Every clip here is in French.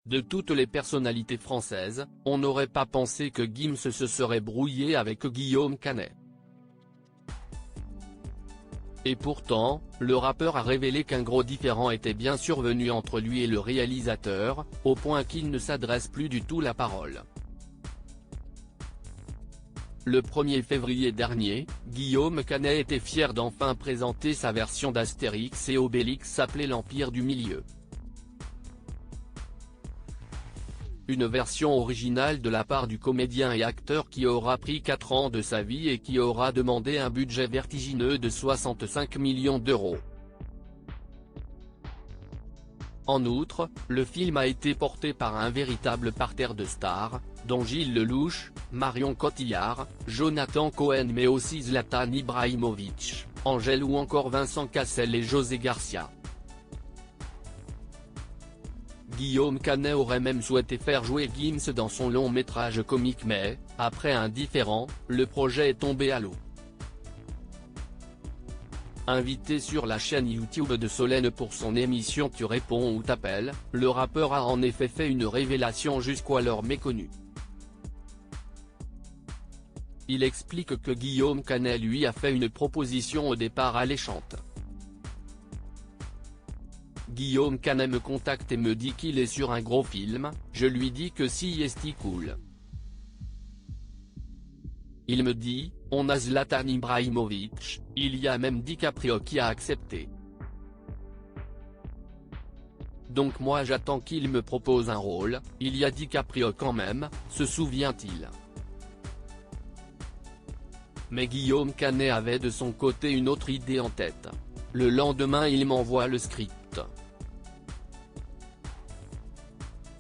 De toutes les personnalités françaises, on n'aurait pas pensé que Gims se serait brouillé avec Guillaume Canet. Et pourtant, le rappeur a révélé qu'un gros différend était bien survenu entre lui et le réalisateur, au point qu'il ne s'adresse plus du tout la parole. Le 1er février dernier, Guillaume Canet était fier d'enfin présenter sa version d'Astérix et Obélix appelée l'Empire du Milieu. Une version originale de la part du comédien et acteur qui aura pris 4 ans de sa vie et qui aura demandé un budget vertigineux de 65 millions d'euros. En outre, le film a été porté par un véritable parterre de stars, dont Gilles Lelouch, Marion Cotillard, Jonathan Cohen mais aussi Zlatan Ibrahimovic, Angèle ou encore Vincent Cassel et José Garcia. Guillaume Canet aurait même souhaité faire jouer Gims dans son long métrage comique mais, après un différend, le projet est tombé à l'eau. Invité sur la chaîne YouTube de Solène pour son émission Tu réponds ou t'appelles, le rappeur a en effet fait une révélation jusqu'alors méconnue. Il explique que Guillaume Canet lui a fait une proposition au départ alléchante. Guillaume Canet me contacte et me dit qu'il est sur un gros film, je lui dis que si est cool. Il me dit, on a Zlatan Ibrahimovic, il y a même DiCaprio qui a accepté. Donc moi j'attends qu'il me propose un rôle, il y a DiCaprio quand même, se souvient-il. Mais Guillaume Canet avait de son côté une autre idée en tête. Le lendemain il m'envoie le script.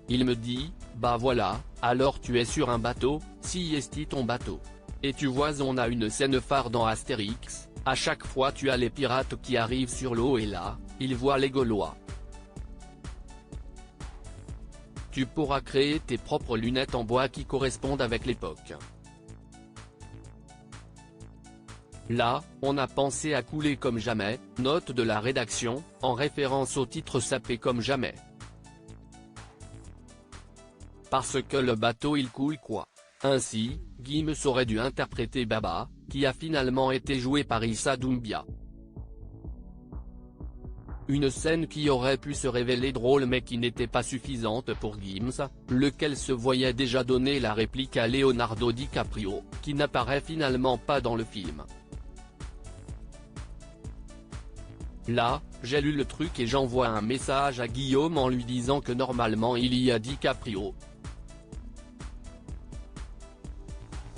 Il me dit, bah voilà, alors tu es sur un bateau, si est ton bateau. Et tu vois on a une scène phare dans Astérix, à chaque fois tu as les pirates qui arrivent sur l'eau et là, ils voient les Gaulois. Tu pourras créer tes propres lunettes en bois qui correspondent avec l'époque. Là, on a pensé à couler comme jamais, note de la rédaction, en référence au titre sapé comme jamais. Parce que le bateau il coule quoi. Ainsi, Gims aurait dû interpréter Baba, qui a finalement été joué par Issa Doumbia. Une scène qui aurait pu se révéler drôle mais qui n'était pas suffisante pour Gims, lequel se voyait déjà donner la réplique à Leonardo DiCaprio, qui n'apparaît finalement pas dans le film. Là, j'ai lu le truc et j'envoie un message à Guillaume en lui disant que normalement il y a DiCaprio.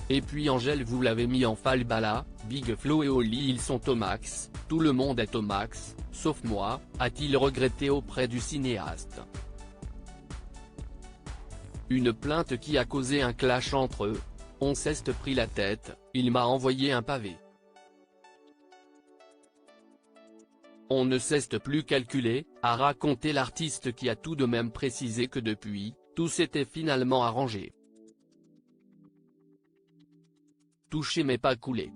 Et puis Angèle vous l'avez mis en falbala, Big Flo et Oli ils sont au max, tout le monde est au max, sauf moi, a-t-il regretté auprès du cinéaste. Une plainte qui a causé un clash entre eux. On s'est pris la tête, il m'a envoyé un pavé. On ne s'est plus calculé, a raconté l'artiste qui a tout de même précisé que depuis, tout s'était finalement arrangé. Touché mais pas coulé.